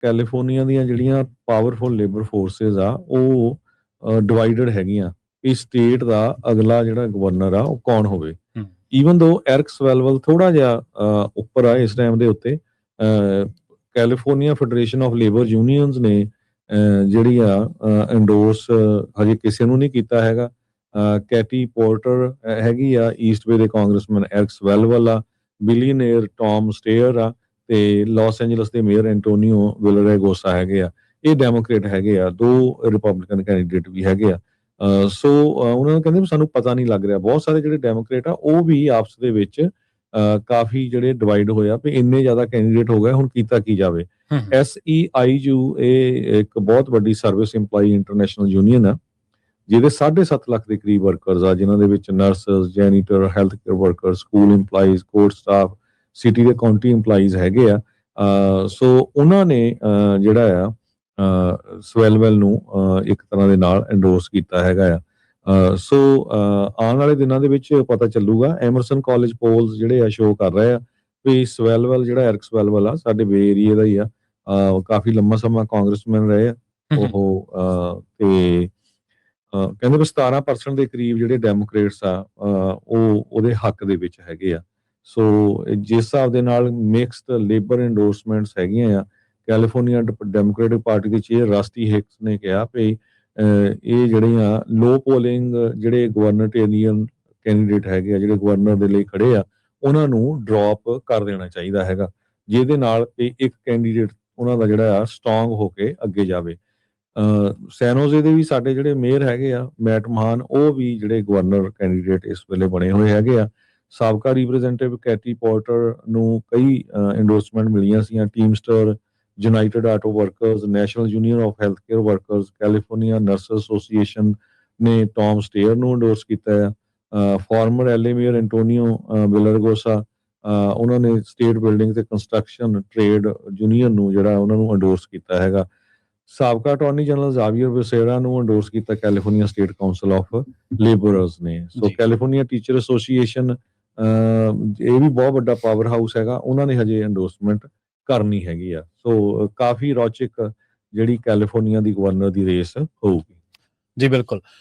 California ਦੀਆਂ ਜਿਹੜੀਆਂ powerful labour forces ਆ ਉਹ ਡਿਵਾਈਡਡ ਹੈਗੀਆਂ ਕਿ ਸਟੇਟ ਦਾ ਅਗਲਾ ਜਿਹੜਾ ਗਵਰਨਰ ਆ ਉਹ ਕੌਣ ਹੋਵੇ। ਈਵਨ ਦੋ ਐਰਿਕ ਸਵੈਲਵਲ ਥੋੜਾ ਜਿਹਾ ਉੱਪਰ ਆ ਇਸ ਟਾਈਮ ਦੇ ਉੱਤੇ। California federation of labour unions ਨੇ ਜਿਹੜੀ ਆ ਐਂਡੋਰਸ ਹਜੇ ਕਿਸੇ ਨੂੰ ਨਹੀਂ ਕੀਤਾ ਹੈਗਾ। ਕੈਟੀ ਪੋਰਟਰ ਹੈਗੀ ਆ, ਈਸਟ ਵੇ ਦੇ ਕਾਂਗਰਸਮੈਨ ਐਰਿਕ ਸਵੈਲਵਲ ਆ, ਬਿਲੀਅਨੇਅਰ ਟੌਮ ਸਟੇਅਰ ਆ, ਤੇ ਲਾਸ ਐਂਜਲਸ ਦੇ ਮੇਅਰ ਐਂਟੋਨੀਓ ਵਿਲਰੇਗੋਸਾ ਹੈਗੇ ਆ। ਇਹ ਡੈਮੋਕ੍ਰੇਟ ਹੈਗੇ ਆ, 2 ਰਿਪਬਲਿਕਨ ਕੈਂਡੀਡੇਟ ਵੀ ਹੈਗੇ ਆ। ਸੋ ਉਹਨਾਂ ਨੂੰ ਕਹਿੰਦੇ ਵੀ ਸਾਨੂੰ ਪਤਾ ਨਹੀਂ ਲੱਗ ਰਿਹਾ। ਬਹੁਤ ਸਾਰੇ ਜਿਹੜੇ ਡੈਮੋਕ੍ਰੇਟ ਆ ਉਹ ਵੀ ਆਪਸ ਦੇ ਵਿੱਚ ਕਾਫੀ ਜਿਹੜੇ ਡਿਵਾਈਡ ਹੋਇਆ ਵੀ ਇੰਨੇ ਜ਼ਿਆਦਾ ਕੈਂਡੀਡੇਟ ਹੋ ਗਏ, ਹੁਣ ਕੀਤਾ ਕੀ ਜਾਵੇ। SEIU ਇਹ ਇੱਕ ਬਹੁਤ ਵੱਡੀ ਸਰਵਿਸ ਇੰਪਲਾਈ ਇੰਟਰਨੈਸ਼ਨਲ ਯੂਨੀਅਨ ਆ, ਜਿਹਦੇ 7.5 ਲੱਖ ਦੇ ਕਰੀਬ ਵਰਕਰਸ ਆ, ਜਿਨ੍ਹਾਂ ਦੇ ਵਿੱਚ nurses, janitor, health care worker, school employees, court staff, city ਦੇ ਕਾਉਂਟੀ ਇੰਪਲਾਈਜ਼ ਹੈਗੇ ਆ। ਸੋ ਉਹਨਾਂ ਨੇ ਜਿਹੜਾ ਆ ਸਵੈਲਵੈਲ ਨੂੰ ਇੱਕ ਤਰ੍ਹਾਂ ਦੇ ਨਾਲ ਐਂਡੋਰਸ ਕੀਤਾ ਹੈਗਾ ਆ। ਸੋ ਆਉਣ ਵਾਲੇ ਦਿਨਾਂ ਦੇ ਵਿੱਚ ਪਤਾ ਚੱਲੂਗਾ। ਐਮਰਸਨ ਕਾਲਜ ਪੋਲਸ ਜਿਹੜੇ ਆ ਸ਼ੋਅ ਕਰ ਰਹੇ ਆ ਵੀ ਸਵੈਲਵੈਲ ਜਿਹੜਾ ਐਰਿਕ ਸਵੈਲਵੈਲ ਆ ਸਾਡੇ ਬੇ ਏਰੀਏ ਦਾ ਹੀ ਆ, ਕਾਫੀ ਲੰਮਾ ਸਮਾਂ ਕਾਂਗਰਸਮੈਨ ਰਹੇ ਆ ਉਹ। ਤੇ ਕਹਿੰਦੇ ਵੀ 17% ਦੇ ਕਰੀਬ ਜਿਹੜੇ ਡੈਮੋਕ੍ਰੇਟਸ ਆ ਉਹ ਉਹਦੇ ਹੱਕ ਦੇ ਵਿੱਚ ਹੈਗੇ ਆ। ਸੋ ਜਿਸ ਹਿਸਾਬ ਦੇ ਨਾਲ ਮਿਕਸਡ ਲੇਬਰ ਐਂਡੋਰਸਮੈਂਟਸ ਹੈਗੀਆਂ ਆ, ਕੈਲੀਫੋਰਨੀਆ ਡੈਮੋਕ੍ਰੇਟਿਕ ਪਾਰਟੀ ਦੇ ਚੇਅਰ ਰਾਸਟੀ ਹਿਕਸ ਨੇ ਕਿਹਾ ਵੀ ਇਹ ਜਿਹੜੀਆਂ ਲੋ ਪੋਲਿੰਗ ਜਿਹੜੇ ਗਵਰਨਟੇਰੀਅਨ ਕੈਂਡੀਡੇਟ ਹੈਗੇ ਆ, ਜਿਹੜੇ ਗਵਰਨਰ ਦੇ ਲਈ ਖੜੇ ਆ, ਉਹਨਾਂ ਨੂੰ ਡ੍ਰੌਪ ਕਰ ਦੇਣਾ ਚਾਹੀਦਾ ਹੈਗਾ, ਜਿਹਦੇ ਨਾਲ ਇੱਕ ਕੈਂਡੀਡੇਟ ਉਹਨਾਂ ਦਾ ਜਿਹੜਾ ਆ ਸਟਰੋਂਗ ਹੋ ਕੇ ਅੱਗੇ ਜਾਵੇ। ਸੈਨੋਜ਼ੇ ਦੇ ਵੀ ਸਾਡੇ ਜਿਹੜੇ ਮੇਅਰ ਹੈਗੇ ਆ ਮੈਟ ਮਹਾਨ, ਉਹ ਵੀ ਜਿਹੜੇ ਗਵਰਨਰ ਕੈਂਡੀਡੇਟ ਇਸ ਵੇਲੇ ਬਣੇ ਹੋਏ ਹੈਗੇ ਆ। ਸਾਬਕਾ ਰਿਪਰੈਜ਼ੈਂਟੇਟਿਵ ਕੈਟੀ ਪੋਰਟਰ ਨੂੰ ਕਈ ਐਂਡੋਰਸਮੈਂਟ ਮਿਲੀਆਂ ਸੀਗੀਆਂ। Teamster, United Auto Workers, National Union of Health Care Workers, California Nurses Association ਨੇ ਟੌਮ ਸਟੇਅਰ ਨੂੰ ਐਂਡੋਰਸ ਕੀਤਾ ਆ। Former LA mayor Antonio Villaraigosa, ਉਹਨਾਂ ਨੇ ਸਟੇਟ ਬਿਲਡਿੰਗ ਤੇ ਕੰਸਟਰਕਸ਼ਨ ਟ੍ਰੇਡ ਯੂਨੀਅਨ ਨੂੰ ਜਿਹੜਾ ਉਹਨਾਂ ਨੂੰ ਐਂਡੋਰਸ ਕੀਤਾ ਹੈਗਾ। ਸਾਬਕਾ ਅਟਾਰਨੀ ਜਨਰਲ ਜ਼ਾਵੀਅਰ ਵਿਸੇਰਾ ਨੂੰ ਐਂਡੋਰਸ ਕੀਤਾ ਕੈਲੀਫੋਰਨੀਆ ਸਟੇਟ ਕਾਉਂਸਲ ਆਫ ਲੇਬਰਰਸ ਨੇ। ਸੋ ਕੈਲੀਫੋਰਨੀਆ ਟੀਚਰ ਐਸੋਸੀਏਸ਼ਨ ਇਹ ਵੀ ਬਹੁਤ ਵੱਡਾ ਪਾਵਰ ਹਾਊਸ ਹੈਗਾ, ਉਹਨਾਂ ਨੇ ਹਜੇ ਐਂਡੋਰਸਮੈਂਟ ਕਰਨੀ ਹੈਗੀ ਆ। ਸੋ ਕਾਫੀ ਰੌਚਕ ਜਿਹੜੀ ਕੈਲੀਫੋਰਨੀਆ ਦੀ ਗਵਰਨਰ ਦੀ ਰੇਸ ਹੋਊਗੀ। ਜੀ ਬਿਲਕੁਲ।